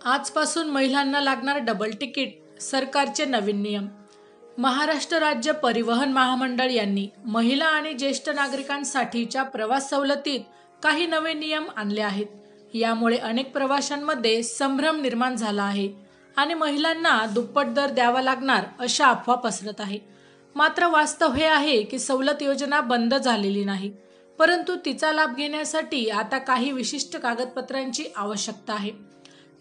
आजपासून महिलांना लागणार डबल तिकीट, सरकारचे नवीन नियम. महाराष्ट्र राज्य परिवहन महामंडळ यांनी महिला आणि ज्येष्ठ नागरिकांसाठीच्या प्रवास सवलतीत काही नवे नियम आणले आहेत. यामुळे अनेक प्रवाशांमध्ये संभ्रम निर्माण झाला आहे आणि महिलांना दुप्पट दर द्यावा लागणार अशा अफवा पसरत आहे. मात्र वास्तव हे आहे की सवलत योजना बंद झालेली नाही, परंतु तिचा लाभ घेण्यासाठी आता काही विशिष्ट कागदपत्रांची आवश्यकता आहे.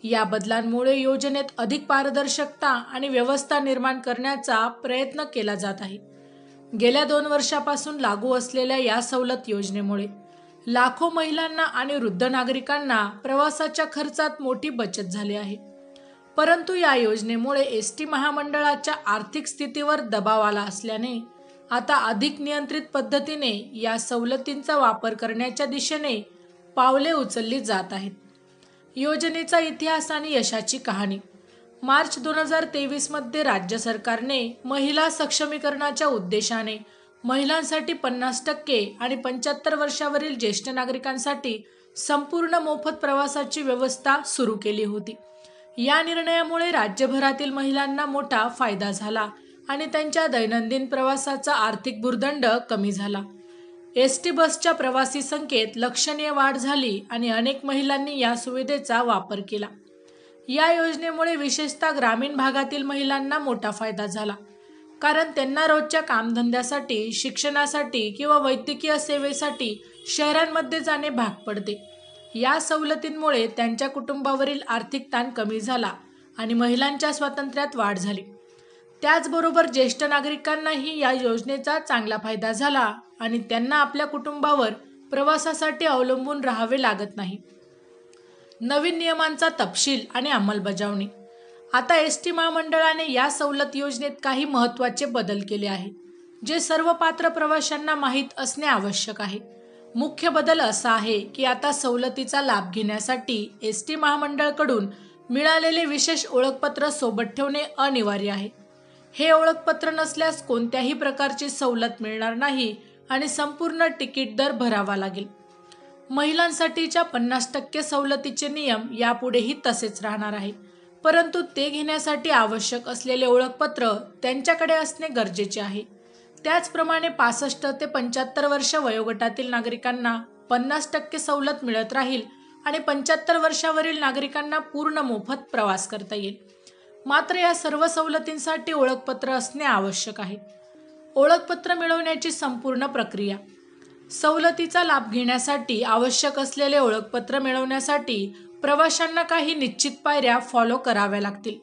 या बदलांमुळे योजनेत अधिक पारदर्शकता आणि व्यवस्था निर्माण करण्याचा प्रयत्न केला जात आहे. गेल्या 2 वर्षापासून लागू असलेल्या या सवलत योजनेमुळे लाखो महिलांना आणि वृद्ध नागरिकांना प्रवासाच्या खर्चात मोठी बचत झाली आहे. परंतु या योजनेमुळे एसटी महामंडळाच्या आर्थिक स्थितीवर दबाव आला असल्याने आता अधिक नियंत्रित पद्धतीने या सवलतींचा वापर करण्याच्या दिशेने पावले उचलली जात आहेत. योजनेचा इतिहास आणि यशाची कहाणी. मार्च 2023 मध्ये राज्य सरकारने महिला सक्षमीकरणाच्या उद्देशाने महिलांसाठी 50% आणि 75 वर्षावरील ज्येष्ठ नागरिकांसाठी संपूर्ण मोफत प्रवासाची व्यवस्था सुरू केली होती. या निर्णयामुळे राज्यभरातील महिलांना मोठा फायदा झाला आणि त्यांच्या दैनंदिन प्रवासाचा आर्थिक भुर्दंड कमी झाला. एसटी बसच्या प्रवासी संख्येत लक्षणीय वाढ झाली आणि अनेक महिलांनी या सुविधेचा वापर केला. या योजनेमुळे विशेषतः ग्रामीण भागातील महिलांना मोठा फायदा झाला, कारण त्यांना रोजच्या कामधंद्यासाठी, शिक्षणासाठी किंवा वैद्यकीय सेवेसाठी शहरांमध्ये जाणे भाग पडते. या सवलतींमुळे त्यांच्या कुटुंबावरील आर्थिक ताण कमी झाला आणि महिलांच्या स्वातंत्र्यात वाढ झाली. त्याचबरोबर ज्येष्ठ नागरिकांनाही या योजनेचा चांगला फायदा झाला आणि त्यांना आपल्या कुटुंबावर प्रवासासाठी अवलंबून राहावे लागत नाही. नवीन नियमांचा तपशील आणि अंमलबजावणी. आता एसटी महामंडळाने या सवलत योजनेत काही महत्त्वाचे बदल केले आहेत, जे सर्व पात्र प्रवाशांना माहीत असणे आवश्यक आहे. मुख्य बदल असा आहे की आता सवलतीचा लाभ घेण्यासाठी एसटी महामंडळाकडून मिळालेले विशेष ओळखपत्र सोबत ठेवणे अनिवार्य आहे. हे ओळखपत्र नसल्यास कोणत्याही प्रकारची सवलत मिळणार नाही आणि संपूर्ण तिकीट दर भरावा लागेल. महिलांसाठीच्या 50% सवलतीचे नियम यापुढेही तसेच राहणार आहे, परंतु ते घेण्यासाठी आवश्यक असलेले ओळखपत्र त्यांच्याकडे असणे गरजेचे आहे. त्याचप्रमाणे 65 ते 75 वर्ष वयोगटातील नागरिकांना 50% सवलत मिळत राहील आणि 75 वर्षावरील नागरिकांना पूर्ण मोफत प्रवास करता येईल. मात्र या सर्व सवलतींसाठी ओळखपत्र असणे आवश्यक आहे. ओळखपत्र मिळवण्याची संपूर्ण प्रक्रिया. सवलतीचा लाभ घेण्यासाठी आवश्यक असलेले ओळखपत्र मिळवण्यासाठी प्रवाशांना काही निश्चित पायऱ्या फॉलो कराव्या लागतील.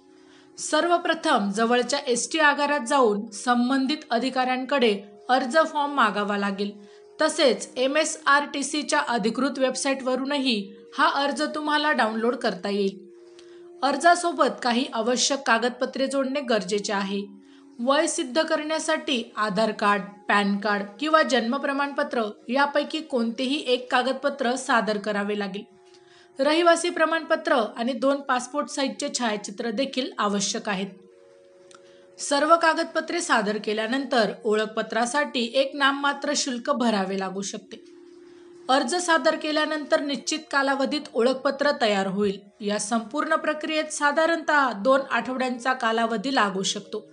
सर्वप्रथम जवळच्या एसटी आगारात जाऊन संबंधित अधिकाऱ्यांकडे अर्ज फॉर्म मागावा लागेल. तसेच MSRTCच्या अधिकृत वेबसाईटवरूनही हा अर्ज तुम्हाला डाउनलोड करता येईल. अर्जासोबत काही आवश्यक कागदपत्रे जोडणे गरजेचे आहे. वय सिद्ध करण्यासाठी आधार कार्ड, पॅन कार्ड किंवा जन्म प्रमाणपत्र यापैकी कोणतेही एक कागदपत्र सादर करावे लागेल. रहिवासी प्रमाणपत्र आणि 2 पासपोर्ट साईजचे छायाचित्र देखील आवश्यक आहेत. सर्व कागदपत्रे सादर केल्यानंतर ओळखपत्रासाठी एक नाममात्र शुल्क भरावे लागू शकते. अर्ज सादर केल्यानंतर निश्चित कालावधीत ओळखपत्र तयार होईल. या संपूर्ण प्रक्रियेत साधारणतः 2 आठवड्यांचा कालावधी लागू शकतो.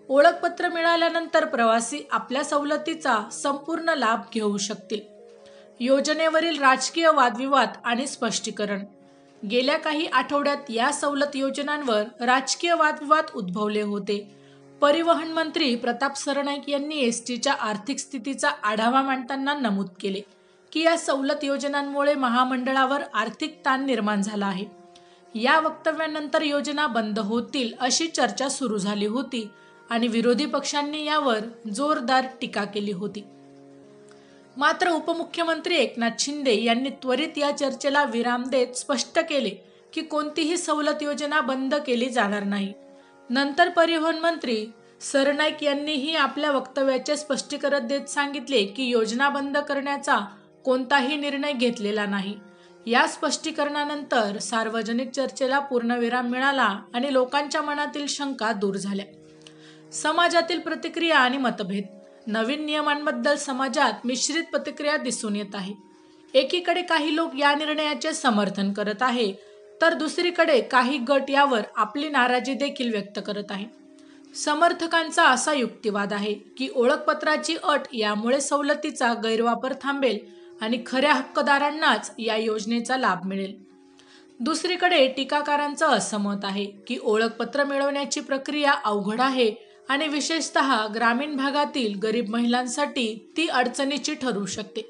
ओळखपत्र मिळाल्यानंतर प्रवासी आपल्या सवलतीचा संपूर्ण लाभ घेऊ शकतील. योजनेवरील राजकीय वादविवाद आणि स्पष्टीकरण. गेल्या काही आठवड्यात या सवलत योजनांवर राजकीय वादविवाद उद्भवले होते. परिवहन मंत्री प्रताप सरनाईक यांनी एसटीच्या आर्थिक स्थितीचा आढावा मांडताना नमूद केले की या सवलत योजनांमुळे महामंडळावर आर्थिक ताण निर्माण झाला आहे. या वक्तव्यानंतर योजना बंद होतील अशी चर्चा सुरू झाली होती आणि विरोधी पक्षांनी यावर जोरदार टीका केली होती. मात्र उपमुख्यमंत्री एकनाथ शिंदे यांनी त्वरित या चर्चेला विराम देत स्पष्ट केले की कोणतीही सवलत योजना बंद केली जाणार नाही. नंतर परिवहन मंत्री सरनाईक यांनीही आपल्या वक्तव्याचे स्पष्टीकरण देत सांगितले की योजना बंद करण्याचा कोणताही निर्णय घेतलेला नाही. या स्पष्टीकरणानंतर सार्वजनिक चर्चेला पूर्णविराम मिळाला आणि लोकांच्या मनातील शंका दूर झाल्या. समाजातील प्रतिक्रिया आणि मतभेद. नवीन नियमांबद्दल समाजात मिश्रित प्रतिक्रिया दिसून येत आहे. एकीकडे काही लोक या निर्णयाचे समर्थन करत आहे, तर दुसरीकडे काही गट यावर आपली नाराजी देखील व्यक्त करत आहे। समर्थकांचा असा युक्तिवाद आहे की ओळखपत्राची अट यामुळे सवलतीचा गैरवापर थांबेल आणि खऱ्या हक्कदारांनाच या योजनेचा लाभ मिळेल। दुसरीकडे टीकाकारांचं असं मत आहे की ओळखपत्र मिळवण्याची प्रक्रिया अवघड आहे आणि विशेषतः ग्रामीण भागातील गरीब महिलांसाठी ती अडचणीची ठरू शकते।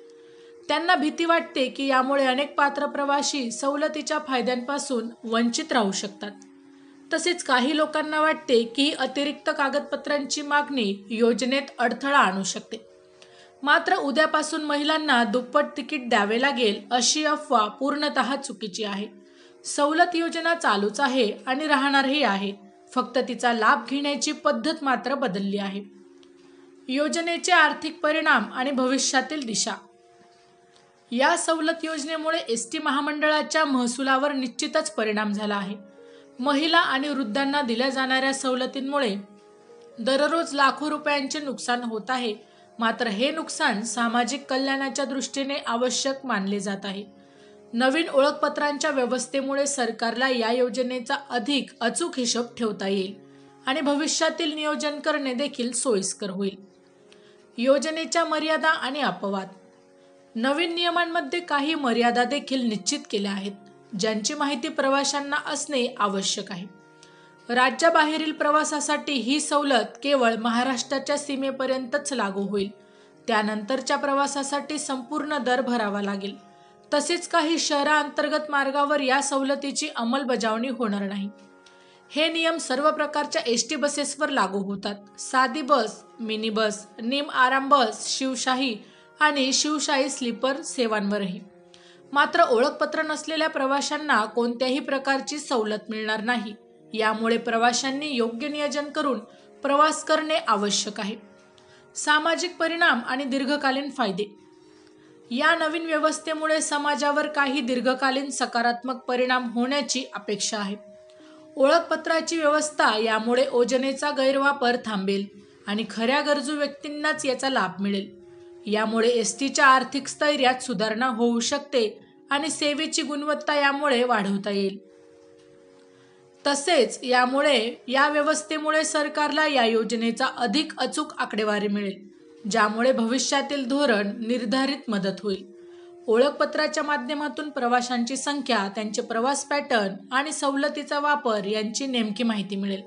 त्यांना भीती वाटते की यामुळे अनेक पात्र प्रवासी सवलतीच्या फायद्यांपासून वंचित राहू शकतात। तसेच काही लोकांना वाटते की अतिरिक्त कागदपत्रांची मागणी योजनेत अडथळा आणू शकते। मात्र उद्यापासून महिलांना दुप्पट तिकीट द्यावे लागेल अशी अफवा पूर्णतः चुकीची आहे। सवलत योजना चालूच आहे आणि राहणारही आहे, फक्त तिचा लाभ घेण्याची पद्धत मात्र बदलली आहे। योजनेचे आर्थिक परिणाम आणि भविष्यातील दिशा। या सवलत योजनेमुळे एसटी महामंडळाच्या महसुलावर निश्चितच परिणाम झाला आहे। महिला आणि वृद्धांना दिल्या जाणाऱ्या सवलतींमुळे दररोज लाखो रुपयांचे नुकसान होत आहे। मात्र हे नुकसान सामाजिक कल्याणाच्या दृष्टीने आवश्यक मानले जात आहे। नवीन ओळखपत्रांच्या व्यवस्थेमुळे सरकारला या योजनेचा अधिक अचूक हिशोब ठेवता येईल आणि भविष्यातील नियोजन करणे देखील सोयीस्कर होईल। योजनेच्या मर्यादा आणि अपवाद। नवीन नियमांमध्ये काही मर्यादा देखील निश्चित केल्या आहेत, ज्यांची माहिती प्रवाशांना असणे आवश्यक आहे। राज्याबाहेरील प्रवासासाठी ही सवलत केवळ महाराष्ट्राच्या सीमेपर्यंतच लागू होईल। त्यानंतरच्या प्रवासासाठी संपूर्ण दर भरावा लागेल। तसेच काही शहरांतर्गत मार्गावर या सवलतीची अंमलबजावणी होणार नाही। हे नियम सर्व प्रकारच्या एसटी बसेसवर लागू होतात। साधी बस, मिनी बस, निम आराम बस, शिवशाही आणि शिवशाही स्लीपर सेवांवरही। मात्र ओळखपत्र नसलेल्या प्रवाशांना कोणत्याही प्रकारची सवलत मिळणार नाही। यामुळे प्रवाशांनी योग्य नियोजन करून प्रवास करणे आवश्यक आहे। सामाजिक परिणाम आणि दीर्घकालीन फायदे। या नवीन व्यवस्थेमुळे समाजावर काही दीर्घकालीन सकारात्मक परिणाम होण्याची अपेक्षा आहे। ओळखपत्राची व्यवस्था यामुळे योजनेचा गैरवापर थांबेल आणि खऱ्या गरजू व्यक्तींनाच याचा लाभ मिळेल। यामुळे एसटीच्या आर्थिक स्थैर्यात सुधारणा होऊ शकते आणि सेवेची गुणवत्ता यामुळे वाढवता येईल। तसेच या व्यवस्थेमुळे सरकारला या योजनेचा अधिक अचूक आकडेवारी मिळेल, ज्यामुळे भविष्यातील धोरण निर्धारित मदत होईल। ओळखपत्राच्या माध्यमातून प्रवाशांची संख्या, त्यांचे प्रवास पॅटर्न आणि सवलतीचा वापर यांची नेमकी माहिती मिळेल।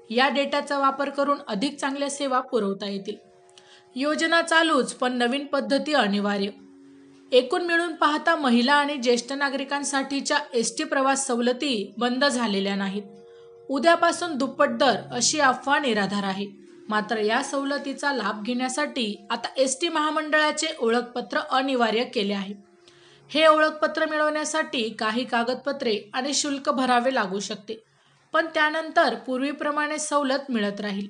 या डेटाचा वापर करून अधिक चांगल्या सेवा पुरवता येतील। योजना चालूच, पण नवीन पद्धती अनिवार्य। एकूण मिळून पाहता महिला आणि ज्येष्ठ नागरिकांसाठीच्या एसटी प्रवास सवलती बंद झालेल्या नाहीत। उद्यापासून दुप्पट दर अशी अफवा निराधार आहे। मात्र या सवलतीचा लाभ घेण्यासाठी आता एसटी महामंडळाचे ओळखपत्र अनिवार्य केले आहे। हे ओळखपत्र मिळवण्यासाठी काही कागदपत्रे आणि शुल्क भरावे लागू शकते, पण त्यानंतर पूर्वीप्रमाणे सवलत मिळत राहील।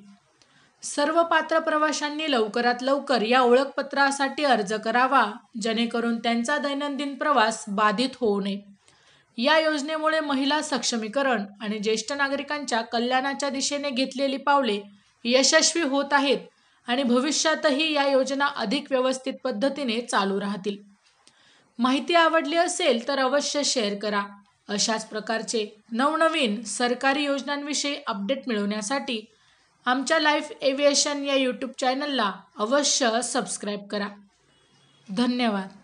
सर्व पात्र प्रवाशांनी लवकरात लवकर या ओळखपत्रासाठी अर्ज करावा, जेणेकरून त्यांचा दैनंदिन प्रवास बाधित होऊ नये। या योजनेमुळे महिला सक्षमीकरण आणि ज्येष्ठ नागरिकांच्या कल्याणाच्या दिशेने घेतलेली पावले यशस्वी होत आहेत आणि भविष्यातही या योजना अधिक व्यवस्थित पद्धतीने चालू राहतील। माहिती आवडली असेल तर अवश्य शेअर करा। अशाच प्रकारचे नवनवीन सरकारी योजनांविषयी अपडेट मिळवण्यासाठी आमच्या लाईफ एव्हिएशन या यूट्यूब चॅनलला अवश्य सबस्क्राईब करा। धन्यवाद।